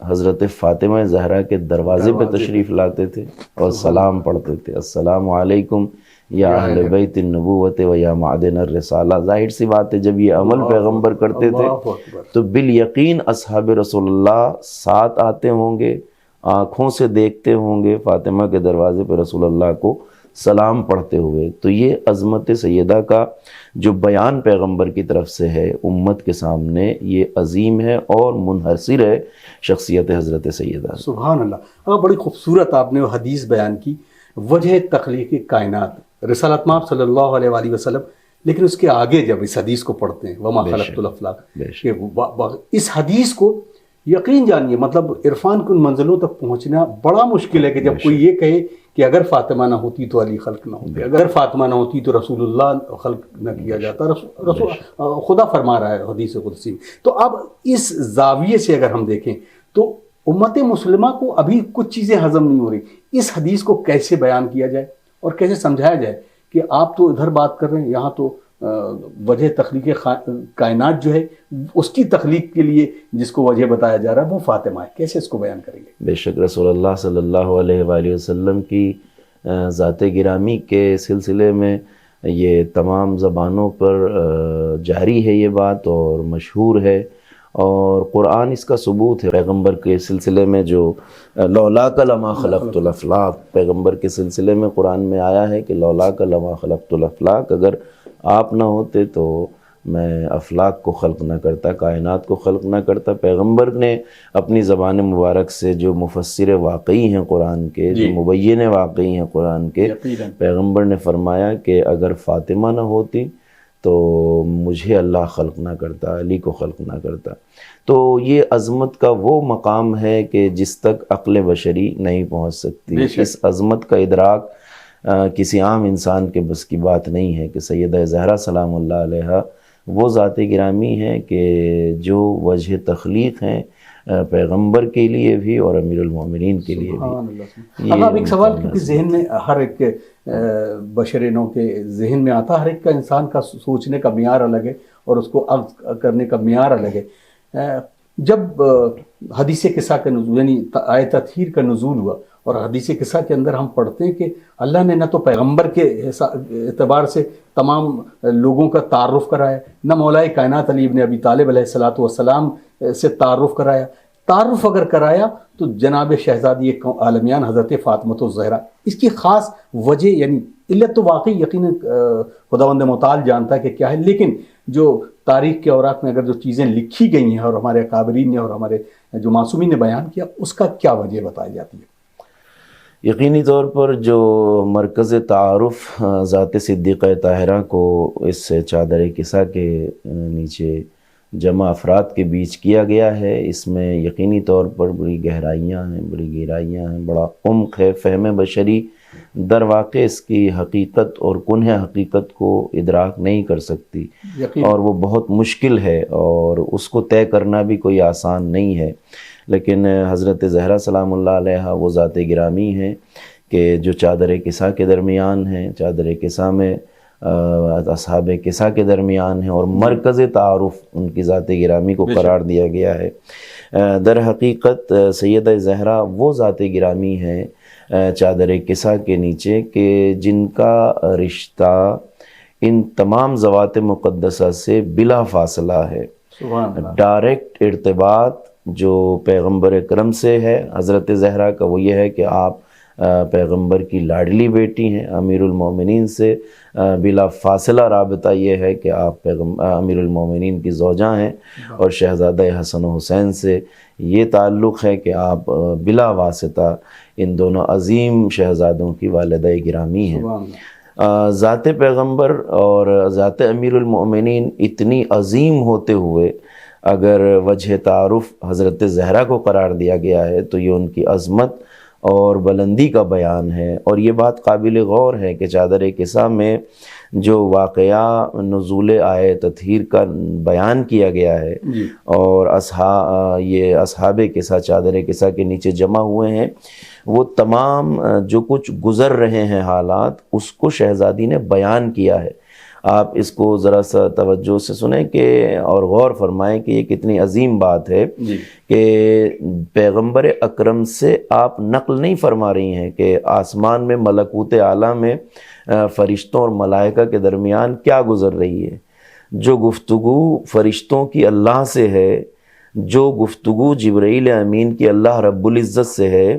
حضرت فاطمہ زہرا کے دروازے پہ تشریف لاتے تھے اور سلام پڑھتے تھے، السلام علیکم یا اہل بیت النبوت و یا معدن الرسالہ۔ ظاہر سی بات ہے جب یہ عمل پیغمبر کرتے تھے تو بالیقین اصحاب رسول اللہ ساتھ آتے ہوں گے، آنکھوں سے دیکھتے ہوں گے فاطمہ کے دروازے پہ رسول اللہ کو سلام پڑھتے ہوئے۔ تو یہ عظمت سیدہ کا جو بیان پیغمبر کی طرف سے ہے امت کے سامنے، یہ عظیم ہے اور منحصر ہے شخصیت حضرت سیدہ۔ سبحان اللہ، بڑی خوبصورت آپ نے وہ حدیث بیان کی، وجہ تخلیق کائنات، رسالت مآب صلی اللہ علیہ وآلہ وسلم، لیکن اس کے آگے جب اس حدیث کو پڑھتے ہیں وما خلقت الافلاق، کہ اس حدیث کو یقین جانیے، مطلب عرفان کی ان منزلوں تک پہنچنا بڑا مشکل ہے کہ جب کوئی یہ کہے کہ اگر فاطمہ نہ ہوتی تو علی خلق نہ ہوتے، اگر فاطمہ نہ ہوتی تو رسول اللہ خلق نہ کیا جاتا۔ رسول خدا فرما رہا ہے حدیث قدسی میں۔ تو اب اس زاویے سے اگر ہم دیکھیں تو امت مسلمہ کو ابھی کچھ چیزیں ہضم نہیں ہو رہی، اس حدیث کو کیسے بیان کیا جائے اور کیسے سمجھایا جائے کہ آپ تو ادھر بات کر رہے ہیں، یہاں تو وجہ تخلیق کائنات جو ہے اس کی تخلیق کے لیے جس کو وجہ بتایا جا رہا ہے وہ فاطمہ ہے، کیسے اس کو بیان کریں گے؟ بے شک رسول اللہ صلی اللہ علیہ وآلہ وسلم کی ذات گرامی کے سلسلے میں یہ تمام زبانوں پر جاری ہے یہ بات اور مشہور ہے، اور قرآن اس کا ثبوت ہے۔ پیغمبر کے سلسلے میں جو لولاک لما خلقت الافلاق، پیغمبر کے سلسلے میں قرآن میں آیا ہے کہ لولاک لما خلقت الافلاق، اگر آپ نہ ہوتے تو میں افلاق کو خلق نہ کرتا، کائنات کو خلق نہ کرتا۔ پیغمبر نے اپنی زبان مبارک سے جو مفسر واقعی ہیں قرآن کے، جو مبین واقعی ہیں قرآن کے، پیغمبر نے فرمایا کہ اگر فاطمہ نہ ہوتی تو مجھے اللہ خلق نہ کرتا، علی کو خلق نہ کرتا۔ تو یہ عظمت کا وہ مقام ہے کہ جس تک عقل بشری نہیں پہنچ سکتی۔ اس عظمت کا ادراک کسی عام انسان کے بس کی بات نہیں ہے کہ سیدہ زہرا سلام اللہ علیہا وہ ذات گرامی ہے کہ جو وجہ تخلیق ہیں پیغمبر کے لیے بھی اور امیر المومنین کے لیے بھی۔ اب ایک سوال کیونکہ ذہن میں ہر ایک بشر نو کے ذہن میں آتا، ہر ایک کا انسان کا سوچنے کا معیار الگ ہے اور اس کو عرض کرنے کا معیار الگ ہے۔ جب حدیث قصہ کا نزول یعنی آیت تطہیر کا نزول ہوا اور حدیث قصہ کے اندر ہم پڑھتے ہیں کہ اللہ نے نہ تو پیغمبر کے اعتبار سے تمام لوگوں کا تعارف کرایا، نہ مولا کائنات علی ابن ابی طالب علیہ الصلوۃ والسلام سے تعارف کرایا۔ تعارف اگر کرایا تو جناب شہزادی عالمیان حضرت فاطمہ الزہرا، اس کی خاص وجہ یعنی علت تو واقعی یقیناً خداوند متعال جانتا ہے کہ کیا ہے، لیکن جو تاریخ کے اوراق میں اگر جو چیزیں لکھی گئی ہیں اور ہمارے اکابرین نے اور ہمارے جو معصومین نے بیان کیا، اس کا کیا وجہ بتائی جاتی ہے؟ یقینی طور پر جو مرکز تعارف ذات صدیقہ طاہرہ کو اس چادر کسا کے نیچے جمع افراد کے بیچ کیا گیا ہے، اس میں یقینی طور پر بڑی گہرائیاں ہیں، بڑی گہرائیاں ہیں، بڑا عمق ہے۔ فہم بشری در واقع اس کی حقیقت اور کنہ حقیقت کو ادراک نہیں کر سکتی، اور وہ بہت مشکل ہے اور اس کو طے کرنا بھی کوئی آسان نہیں ہے۔ لیکن حضرت زہرا سلام اللہ علیہا وہ ذات گرامی ہیں کہ جو چادر کسا کے درمیان ہیں، چادر کسا میں اصحاب کسا کے درمیان ہیں، اور مرکز تعارف ان کی ذات گرامی کو قرار دیا گیا ہے۔ در حقیقت سیدہ زہرا وہ ذات گرامی ہیں چادر کسا کے نیچے کہ جن کا رشتہ ان تمام ذوات مقدسہ سے بلا فاصلہ ہے، ڈائریکٹ ارتباط جو پیغمبر اکرم سے ہے حضرت زہرا کا وہ یہ ہے کہ آپ پیغمبر کی لاڈلی بیٹی ہیں۔ امیر المومنین سے بلا فاصلہ رابطہ یہ ہے کہ آپ امیر المومنین کی زوجہ ہیں، اور شہزادہ حسن و حسین سے یہ تعلق ہے کہ آپ بلا واسطہ ان دونوں عظیم شہزادوں کی والدہ گرامی ہیں۔ ذات پیغمبر اور ذات امیر المومنین اتنی عظیم ہوتے ہوئے اگر وجہ تعارف حضرت زہرا کو قرار دیا گیا ہے تو یہ ان کی عظمت اور بلندی کا بیان ہے۔ اور یہ بات قابل غور ہے کہ چادر کسا میں جو واقعہ نزول آیت تطہیر کا بیان کیا گیا ہے اور یہ اصحاب کسا چادر کسا کے نیچے جمع ہوئے ہیں، وہ تمام جو کچھ گزر رہے ہیں حالات اس کو شہزادی نے بیان کیا ہے، آپ اس کو ذرا سا توجہ سے سنیں کہ اور غور فرمائیں کہ یہ کتنی عظیم بات ہے کہ پیغمبر اکرم سے آپ نقل نہیں فرما رہی ہیں کہ آسمان میں ملکوت اعلیٰ میں فرشتوں اور ملائکہ کے درمیان کیا گزر رہی ہے. جو گفتگو فرشتوں کی اللہ سے ہے، جو گفتگو جبرائیل امین کی اللہ رب العزت سے ہے،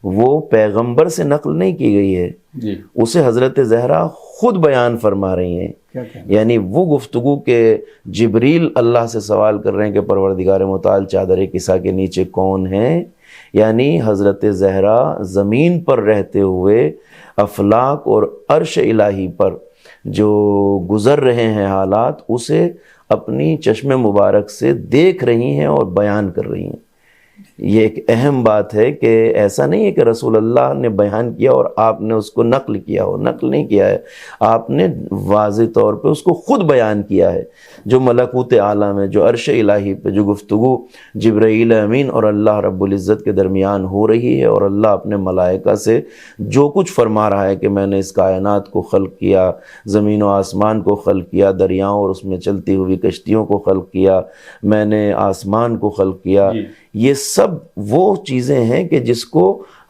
وہ پیغمبر سے نقل نہیں کی گئی ہے، اسے حضرت زہرا خود بیان فرما رہی ہیں. یعنی وہ گفتگو کہ جبریل اللہ سے سوال کر رہے ہیں کہ پروردگار متعال چادر کسا کے نیچے کون ہیں، یعنی حضرت زہرا زمین پر رہتے ہوئے افلاک اور عرش الہی پر جو گزر رہے ہیں حالات، اسے اپنی چشم مبارک سے دیکھ رہی ہیں اور بیان کر رہی ہیں. یہ ایک اہم بات ہے کہ ایسا نہیں ہے کہ رسول اللہ نے بیان کیا اور آپ نے اس کو نقل کیا ہو. نقل نہیں کیا ہے، آپ نے واضح طور پہ اس کو خود بیان کیا ہے. جو ملکوت اعلیٰ میں، جو عرش الہی پہ جو گفتگو جبرائیل امین اور اللہ رب العزت کے درمیان ہو رہی ہے، اور اللہ اپنے ملائکہ سے جو کچھ فرما رہا ہے کہ میں نے اس کائنات کو خلق کیا، زمین و آسمان کو خلق کیا، دریاؤں اور اس میں چلتی ہوئی کشتیوں کو خلق کیا، میں نے آسمان کو خلق کیا، یہ سب وہ چیزیں ہیں کہ جس کو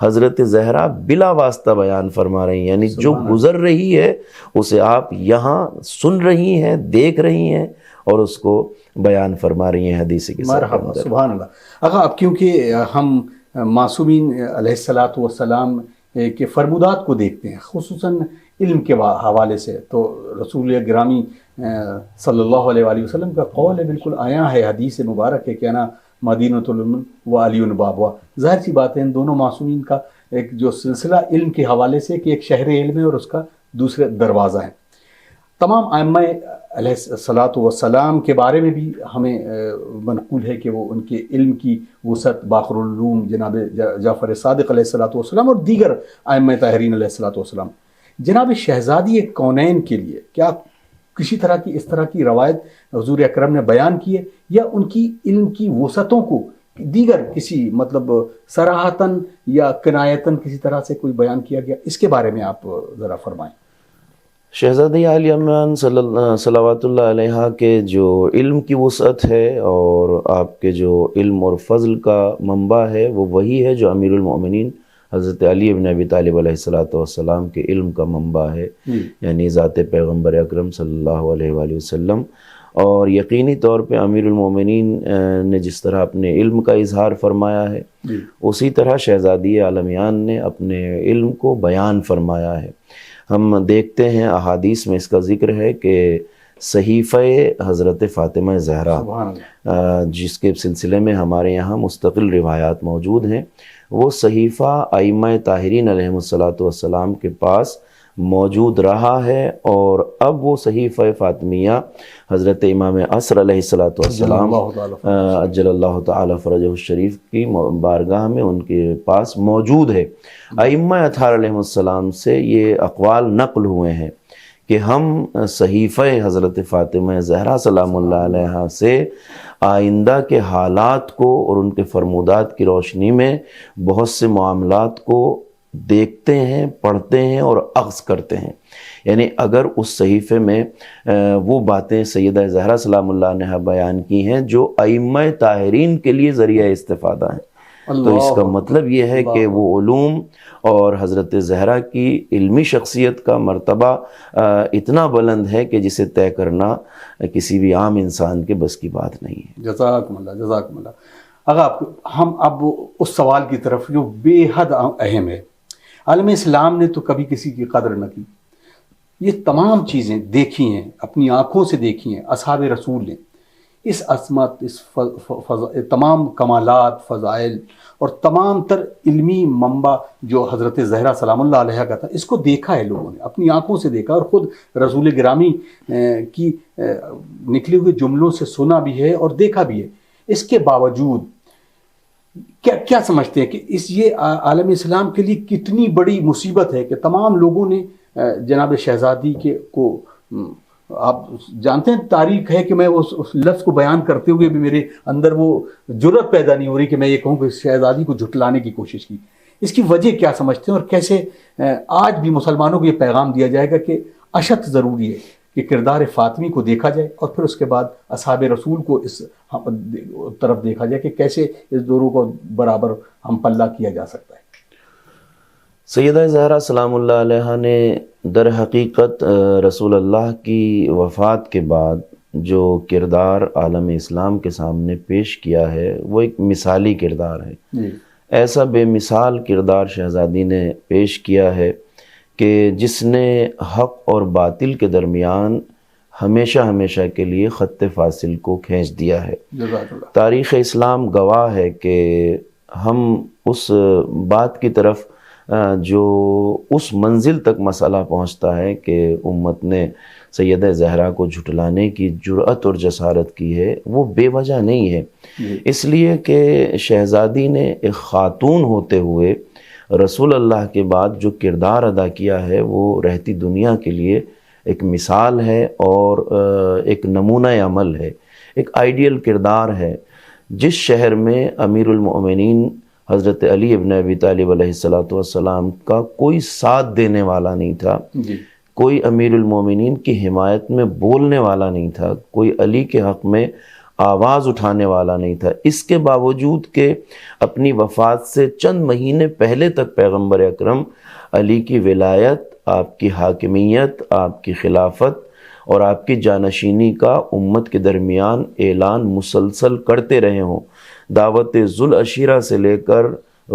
حضرت زہرا بلا واسطہ بیان فرما رہی ہیں. یعنی جو گزر رہی ہے اسے آپ یہاں سن رہی ہیں، دیکھ رہی ہیں اور اس کو بیان فرما رہی ہیں حدیث کے ساتھ. سبحان اللہ. اگر اب کیونکہ ہم معصومین علیہ الصلاۃ والسلام کے فرمودات کو دیکھتے ہیں، خصوصاً علم کے حوالے سے، تو رسول گرامی صلی اللہ علیہ وآلہ وسلم کا قول بالکل آیا ہے، حدیث مبارک ہے کہ انا مدینۃ العلم و علی بابوا. ظاہر سی بات ہے ان دونوں معصومین کا ایک جو سلسلہ علم کے حوالے سے کہ ایک شہر علم ہے اور اس کا دوسرے دروازہ ہے. تمام ائمہ علیہ الصلاۃ والسلام کے بارے میں بھی ہمیں منقول ہے کہ وہ ان کے علم کی وسعت، باقر العلوم جناب جعفر صادق علیہ الصلاۃ والسلام اور دیگر ائمہ طاہرین علیہ الصلاۃ والسلام. جناب شہزادی کونین کے لیے کیا کسی طرح کی اس طرح کی روایت حضور اکرم نے بیان کی ہے، یا ان کی علم کی وسعتوں کو دیگر کسی مطلب صراحتاً یا کنایتاً کسی طرح سے کوئی بیان کیا گیا؟ اس کے بارے میں آپ ذرا فرمائیں. شہزادی عالیہ امان صلوات اللہ علیہ کے جو علم کی وسعت ہے اور آپ کے جو علم اور فضل کا منبع ہے، وہ وہی ہے جو امیر المؤمنین حضرت علی بن ابی طالب علیہ الصلاۃ والسلام کے علم کا منبع ہے، یعنی ذات پیغمبر اکرم صلی اللہ علیہ وآلہ وسلم. اور یقینی طور پہ امیر المومنین نے جس طرح اپنے علم کا اظہار فرمایا ہے، اسی طرح شہزادی عالمیان نے اپنے علم کو بیان فرمایا ہے. ہم دیکھتے ہیں احادیث میں اس کا ذکر ہے کہ صحیفہ حضرت فاطمہ زہرا، جس کے سلسلے میں ہمارے یہاں مستقل روایات موجود ہیں، وہ صحیفہ ائمہ طاہرین علیہ الصلاۃ والسلام کے پاس موجود رہا ہے. اور اب وہ صحیفہ فاطمیہ حضرت امام عصر علیہ الصلاۃ والسلام عجل اللہ تعالی فرجہ الشریف کی بارگاہ میں ان کے پاس موجود ہے. ائمہ اطہار علیہ السلام سے یہ اقوال نقل ہوئے ہیں کہ ہم صحیفہ حضرت فاطمہ زہرا سلام اللہ علیہ سے آئندہ کے حالات کو اور ان کے فرمودات کی روشنی میں بہت سے معاملات کو دیکھتے ہیں، پڑھتے ہیں اور اخذ کرتے ہیں. یعنی اگر اس صحیفے میں وہ باتیں سیدہ زہرا سلام اللہ علیہ بیان کی ہیں جو ائمہ طاہرین کے لیے ذریعہ استفادہ ہیں، تو اس کا مطلب یہ ہے کہ وہ علوم اور حضرت زہرا کی علمی شخصیت کا مرتبہ اتنا بلند ہے کہ جسے طے کرنا کسی بھی عام انسان کے بس کی بات نہیں ہے. جزاکم اللہ، جزاکم اللہ. اگر ہم اب اس سوال کی طرف جو بے حد اہم ہے، عالم اسلام نے تو کبھی کسی کی قدر نہ کی. یہ تمام چیزیں دیکھی ہیں، اپنی آنکھوں سے دیکھی ہیں اصحاب رسول نے. اس عظمت، اس تمام کمالات، فضائل اور تمام تر علمی منبع جو حضرت زہرا سلام اللہ علیہ کا تھا، اس کو دیکھا ہے لوگوں نے، اپنی آنکھوں سے دیکھا، اور خود رسول گرامی کی نکلے ہوئے جملوں سے سنا بھی ہے اور دیکھا بھی ہے. اس کے باوجود کیا سمجھتے ہیں کہ یہ عالم اسلام کے لیے کتنی بڑی مصیبت ہے کہ تمام لوگوں نے جناب شہزادی کو، آپ جانتے ہیں تاریخ ہے کہ میں اس لفظ کو بیان کرتے ہوئے بھی میرے اندر وہ جرأت پیدا نہیں ہو رہی کہ میں یہ کہوں کہ شہزادی کو جھٹلانے کی کوشش کی. اس کی وجہ کیا سمجھتے ہیں اور کیسے آج بھی مسلمانوں کو یہ پیغام دیا جائے گا کہ اشد ضروری ہے کہ کردار فاطمی کو دیکھا جائے اور پھر اس کے بعد اصحاب رسول کو اس طرف دیکھا جائے کہ کیسے اس دونوں کو برابر ہم پلہ کیا جا سکتا ہے۔ سیدہ زہرا سلام اللہ علیہا نے در حقیقت رسول اللہ کی وفات کے بعد جو کردار عالم اسلام کے سامنے پیش کیا ہے وہ ایک مثالی کردار ہے۔ جی ایسا بے مثال کردار شہزادی نے پیش کیا ہے کہ جس نے حق اور باطل کے درمیان ہمیشہ ہمیشہ کے لیے خط فاصل کو کھینچ دیا ہے۔ جزاک اللہ۔ تاریخ اسلام گواہ ہے کہ ہم اس بات کی طرف جو اس منزل تک مسئلہ پہنچتا ہے کہ امت نے سیدہ زہرا کو جھٹلانے کی جرأت اور جسارت کی ہے، وہ بے وجہ نہیں ہے، اس لیے کہ شہزادی نے ایک خاتون ہوتے ہوئے رسول اللہ کے بعد جو کردار ادا کیا ہے وہ رہتی دنیا کے لیے ایک مثال ہے اور ایک نمونہ عمل ہے، ایک آئیڈیل کردار ہے۔ جس شہر میں امیر المؤمنین حضرت علی ابن ابی طالب علیہ السلام کا کوئی ساتھ دینے والا نہیں تھا، کوئی امیر المومنین کی حمایت میں بولنے والا نہیں تھا، کوئی علی کے حق میں آواز اٹھانے والا نہیں تھا، اس کے باوجود کہ اپنی وفات سے چند مہینے پہلے تک پیغمبر اکرم علی کی ولایت، آپ کی حاکمیت، آپ کی خلافت اور آپ کی جانشینی کا امت کے درمیان اعلان مسلسل کرتے رہے ہوں۔ دعوت ذوالعشیرہ سے لے کر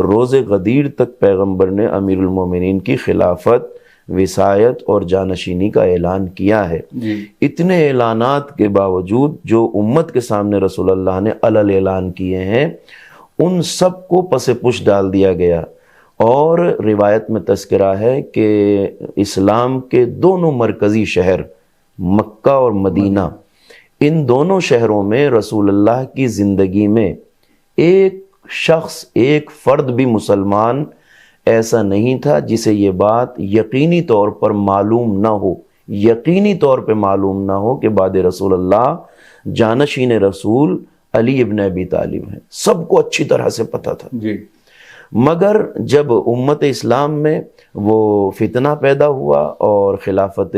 روز غدیر تک پیغمبر نے امیر المومنین کی خلافت، وصایت اور جانشینی کا اعلان کیا ہے۔ اتنے اعلانات کے باوجود جو امت کے سامنے رسول اللہ نے علل اعلان کیے ہیں، ان سب کو پس پش ڈال دیا گیا، اور روایت میں تذکرہ ہے کہ اسلام کے دونوں مرکزی شہر مکہ اور مدینہ، ان دونوں شہروں میں رسول اللہ کی زندگی میں ایک شخص، ایک فرد بھی مسلمان ایسا نہیں تھا جسے یہ بات یقینی طور پر معلوم نہ ہو، یقینی طور پہ معلوم نہ ہو کہ بعد رسول اللہ جانشین رسول علی ابن ابی طالب ہیں۔ سب کو اچھی طرح سے پتہ تھا۔ مگر جب امت اسلام میں وہ فتنہ پیدا ہوا اور خلافت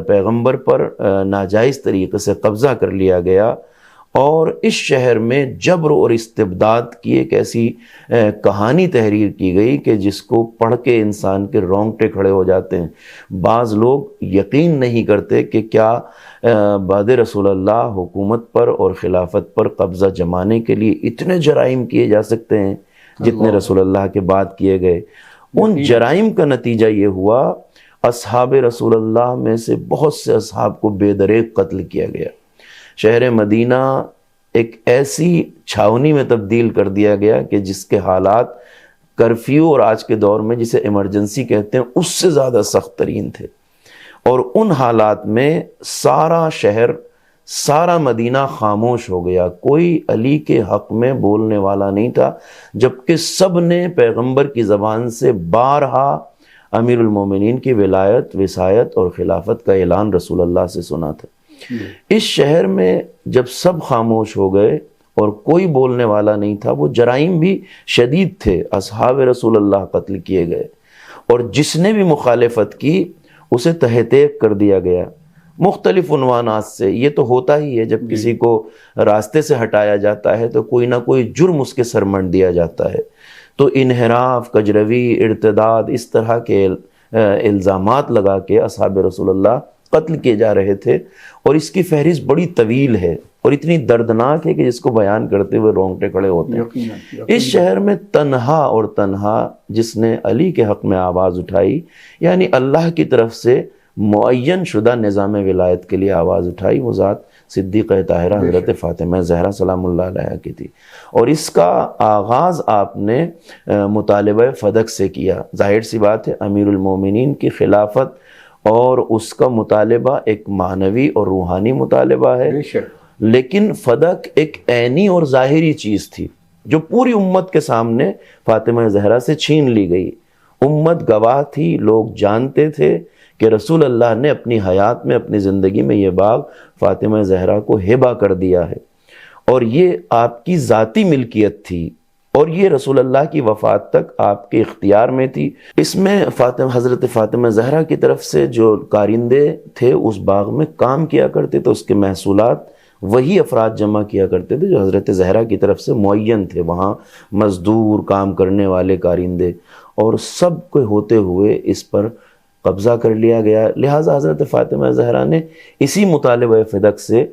پیغمبر پر ناجائز طریقے سے قبضہ کر لیا گیا، اور اس شہر میں جبر اور استبداد کی ایک ایسی کہانی تحریر کی گئی کہ جس کو پڑھ کے انسان کے رونگٹے کھڑے ہو جاتے ہیں۔ بعض لوگ یقین نہیں کرتے کہ کیا بعد رسول اللہ حکومت پر اور خلافت پر قبضہ جمانے کے لیے اتنے جرائم کیے جا سکتے ہیں جتنے رسول اللہ کے بعد کیے گئے۔ ان جرائم کا نتیجہ یہ ہوا، اصحاب رسول اللہ میں سے بہت سے اصحاب کو بے دریغ قتل کیا گیا۔ شہر مدینہ ایک ایسی چھاونی میں تبدیل کر دیا گیا کہ جس کے حالات کرفیو اور آج کے دور میں جسے ایمرجنسی کہتے ہیں اس سے زیادہ سخت ترین تھے، اور ان حالات میں سارا شہر، سارا مدینہ خاموش ہو گیا، کوئی علی کے حق میں بولنے والا نہیں تھا، جبکہ سب نے پیغمبر کی زبان سے بارہا امیر المومنین کی ولایت، وصایت اور خلافت کا اعلان رسول اللہ سے سنا تھا۔ اس شہر میں جب سب خاموش ہو گئے اور کوئی بولنے والا نہیں تھا، وہ جرائم بھی شدید تھے، اصحاب رسول اللہ قتل کیے گئے، اور جس نے بھی مخالفت کی اسے تہ تیغ کر دیا گیا مختلف عنوانات سے۔ یہ تو ہوتا ہی ہے، جب کسی کو راستے سے ہٹایا جاتا ہے تو کوئی نہ کوئی جرم اس کے سر منڈ دیا جاتا ہے، تو انحراف، کجروی، ارتداد، اس طرح کے الزامات لگا کے اصحاب رسول اللہ قتل کیے جا رہے تھے، اور اس کی فہرست بڑی طویل ہے اور اتنی دردناک ہے کہ جس کو بیان کرتے ہوئے رونگٹے کھڑے ہوتے ہیں۔ اس شہر میں تنہا اور تنہا جس نے علی کے حق میں آواز اٹھائی، یعنی اللہ کی طرف سے معین شدہ نظام ولایت کے لیے آواز اٹھائی، وہ ذات صدیقہ طاہرہ حضرت فاطمہ زہرا سلام اللہ علیہا کی تھی، اور اس کا آغاز آپ نے مطالبہ فدق سے کیا۔ ظاہر سی بات ہے، امیر المومنین کی خلافت اور اس کا مطالبہ ایک معنوی اور روحانی مطالبہ ہے، لیکن فدق ایک عینی اور ظاہری چیز تھی جو پوری امت کے سامنے فاطمہ زہرا سے چھین لی گئی۔ امت گواہ تھی، لوگ جانتے تھے کہ رسول اللہ نے اپنی حیات میں، اپنی زندگی میں یہ باغ فاطمہ زہرا کو ہبہ کر دیا ہے، اور یہ آپ کی ذاتی ملکیت تھی، اور یہ رسول اللہ کی وفات تک آپ کے اختیار میں تھی۔ اس میں حضرت فاطمہ زہرا کی طرف سے جو کارندے تھے اس باغ میں کام کیا کرتے تھے، اس کے محصولات وہی افراد جمع کیا کرتے تھے جو حضرت زہرا کی طرف سے معین تھے، وہاں مزدور، کام کرنے والے کارندے، اور سب کو ہوتے ہوئے اس پر قبضہ کر لیا گیا۔ لہٰذا حضرت فاطمہ زہرا نے اسی مطالبہ فدق سے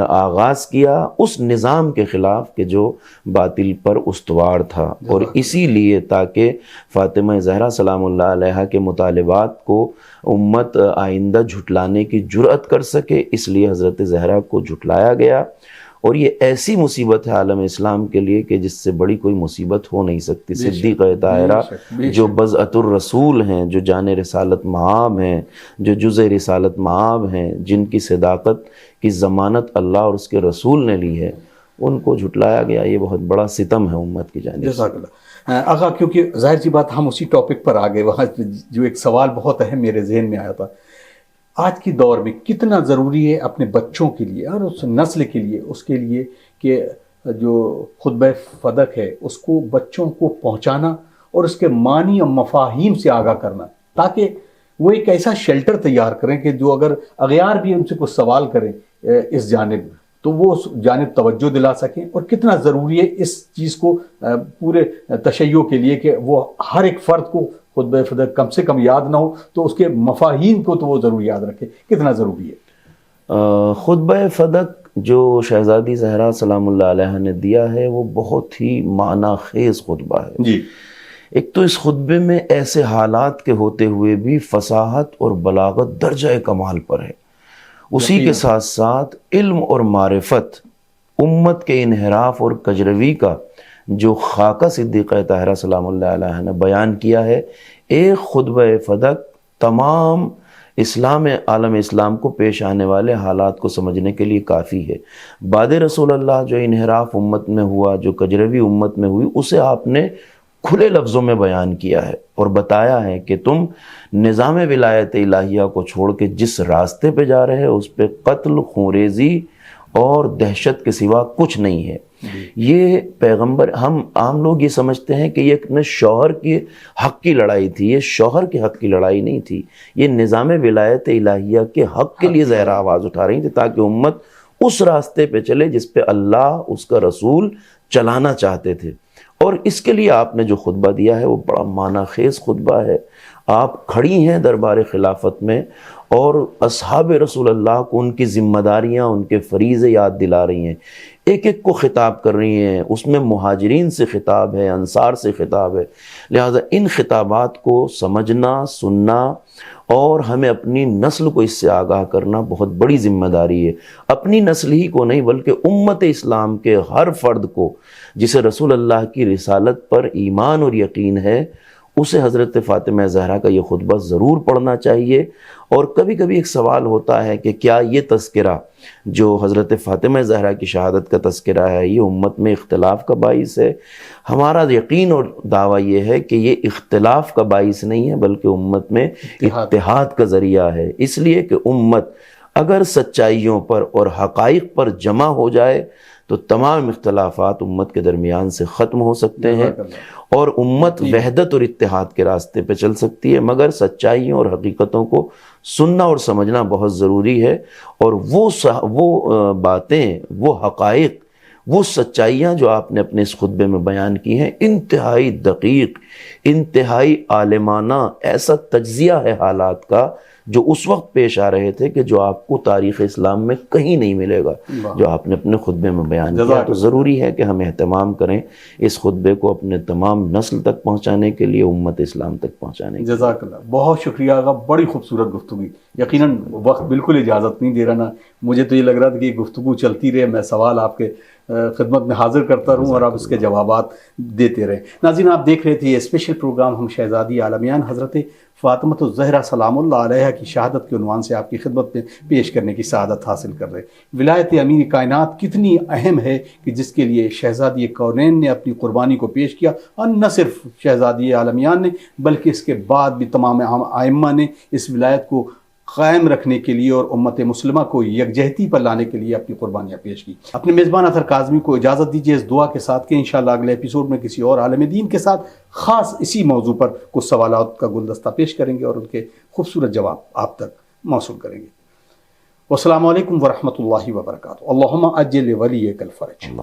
آغاز کیا، اس نظام کے خلاف کہ جو باطل پر استوار تھا، اور اسی لیے تاکہ فاطمہ زہرا سلام اللہ علیہا کے مطالبات کو امت آئندہ جھٹلانے کی جرأت کر سکے، اس لیے حضرت زہرا کو جھٹلایا گیا۔ اور یہ ایسی مصیبت ہے عالم اسلام کے لیے کہ جس سے بڑی کوئی مصیبت ہو نہیں سکتی۔ صدیقہ طاہرہ جو بضعۃ الرسول ہیں، جو جان رسالت مآب ہیں، جو جز رسالت مآب ہیں، جن کی صداقت کی ضمانت اللہ اور اس کے رسول نے لی ہے، ان کو جھٹلایا گیا۔ یہ بہت بڑا ستم ہے امت کی جانب سے۔ جزاک اللہ۔ آقا کیونکہ ظاہر سی بات ہم اسی ٹاپک پر آ گئے، وہاں جو ایک سوال بہت اہم میرے ذہن میں آیا تھا، آج کی دور میں کتنا ضروری ہے اپنے بچوں کے لیے اور اس نسل کے لیے، اس کے لیے کہ جو خطبہ فدق ہے اس کو بچوں کو پہنچانا اور اس کے معنی اور مفاہیم سے آگاہ کرنا، تاکہ وہ ایک ایسا شیلٹر تیار کریں کہ جو اگر اغیار بھی ان سے کچھ سوال کریں اس جانب تو وہ اس جانب توجہ دلا سکیں۔ اور کتنا ضروری ہے اس چیز کو پورے تشیع کے لیے کہ وہ ہر ایک فرد کو خطبہ فدق کم سے کم یاد نہ ہو تو اس کے مفاہیم کو تو وہ ضرور یاد رکھے، کتنا ضروری ہے؟ خطبہ فدق جو شہزادی زہرا سلام اللہ علیہ نے دیا ہے وہ بہت ہی معنی خیز خطبہ ہے جی۔ ایک تو اس خطبے میں ایسے حالات کے ہوتے ہوئے بھی فصاحت اور بلاغت درجہ کمال پر ہے، اسی کے ساتھ ساتھ علم اور معرفت، امت کے انحراف اور کجروی کا جو خاکہ صدیقہ طاہرہ سلام اللہ علیہ نے بیان کیا ہے۔ ایک خطبہ فدق تمام عالم اسلام کو پیش آنے والے حالات کو سمجھنے کے لیے کافی ہے۔ بعد رسول اللہ جو انحراف امت میں ہوا، جو کجروی امت میں ہوئی، اسے آپ نے کھلے لفظوں میں بیان کیا ہے اور بتایا ہے کہ تم نظام ولایت الہیہ کو چھوڑ کے جس راستے پہ جا رہے ہو اس پہ قتل، خونریزی اور دہشت کے سوا کچھ نہیں ہے۔ یہ پیغمبر، ہم عام لوگ یہ سمجھتے ہیں کہ یہ ایک شوہر کی حق کی لڑائی تھی، یہ شوہر کے حق کی لڑائی نہیں تھی، یہ نظام ولایت الہیہ کے حق کے لیے زہرا آواز اٹھا رہی تھی تاکہ امت اس راستے پہ چلے جس پہ اللہ، اس کا رسول چلانا چاہتے تھے۔ اور اس کے لیے آپ نے جو خطبہ دیا ہے وہ بڑا معنی خیز خطبہ ہے۔ آپ کھڑی ہیں دربار خلافت میں اور اصحاب رسول اللہ کو ان کی ذمہ داریاں، ان کے فریضے یاد دلا رہی ہیں، ایک ایک کو خطاب کر رہی ہیں، اس میں مہاجرین سے خطاب ہے، انصار سے خطاب ہے۔ لہٰذا ان خطابات کو سمجھنا، سننا اور ہمیں اپنی نسل کو اس سے آگاہ کرنا بہت بڑی ذمہ داری ہے۔ اپنی نسل ہی کو نہیں بلکہ امت اسلام کے ہر فرد کو جسے رسول اللہ کی رسالت پر ایمان اور یقین ہے، اسے حضرت فاطمہ زہرا کا یہ خطبہ ضرور پڑھنا چاہیے۔ اور کبھی کبھی ایک سوال ہوتا ہے کہ کیا یہ تذکرہ جو حضرت فاطمہ زہرا کی شہادت کا تذکرہ ہے یہ امت میں اختلاف کا باعث ہے؟ ہمارا یقین اور دعویٰ یہ ہے کہ یہ اختلاف کا باعث نہیں ہے بلکہ امت میں اتحاد کا ذریعہ ہے، اس لیے کہ امت اگر سچائیوں پر اور حقائق پر جمع ہو جائے تو تمام اختلافات امت کے درمیان سے ختم ہو سکتے ہیں اور امت وحدت اور اتحاد کے راستے پہ چل سکتی ہے۔ مگر سچائیوں اور حقیقتوں کو سننا اور سمجھنا بہت ضروری ہے، اور وہ باتیں، وہ حقائق، وہ سچائیاں جو آپ نے اپنے اس خطبے میں بیان کی ہیں انتہائی دقیق، انتہائی عالمانہ ایسا تجزیہ ہے حالات کا جو اس وقت پیش آ رہے تھے کہ جو آپ کو تاریخ اسلام میں کہیں نہیں ملے گا جو آپ نے اپنے خطبے میں بیان کیا۔ تو ضروری ہے کہ ہم اہتمام کریں اس خطبے کو اپنے تمام نسل تک پہنچانے کے لیے، امت اسلام تک پہنچانے کے لیے۔ جزاک اللہ، بہت شکریہ آقا، بڑی خوبصورت گفتگو۔ یقیناً وقت بالکل اجازت نہیں دے رہا نا، مجھے تو یہ لگ رہا تھا کہ یہ گفتگو چلتی رہے، میں سوال آپ کے خدمت میں حاضر کرتا رہوں اور آپ اس کے جوابات دیتے رہیں۔ ناظرین، آپ دیکھ رہے تھے یہ اسپیشل پروگرام ہم شہزادی عالمیان حضرت فاطمہ الزہرا سلام اللہ علیہ کی شہادت کے عنوان سے آپ کی خدمت میں پیش کرنے کی سعادت حاصل کر رہے ہیں۔ ولایت امیر کائنات کتنی اہم ہے کہ جس کے لیے شہزادی کونین نے اپنی قربانی کو پیش کیا، اور نہ صرف شہزادی عالمیان نے بلکہ اس کے بعد بھی تمام ائمہ نے اس ولایت کو قائم رکھنے کے لیے اور امت مسلمہ کو یکجہتی پر لانے کے لیے اپنی قربانیاں پیش کی۔ اپنے میزبان اطہر کاظمی کو اجازت دیجیے اس دعا کے ساتھ کہ انشاءاللہ اگلے ایپیسوڈ میں کسی اور عالم دین کے ساتھ خاص اسی موضوع پر کچھ سوالات کا گلدستہ پیش کریں گے اور ان کے خوبصورت جواب آپ تک موصول کریں گے۔ والسلام علیکم ورحمۃ اللہ وبرکاتہ۔ اللہم اجل ولیک الفرج۔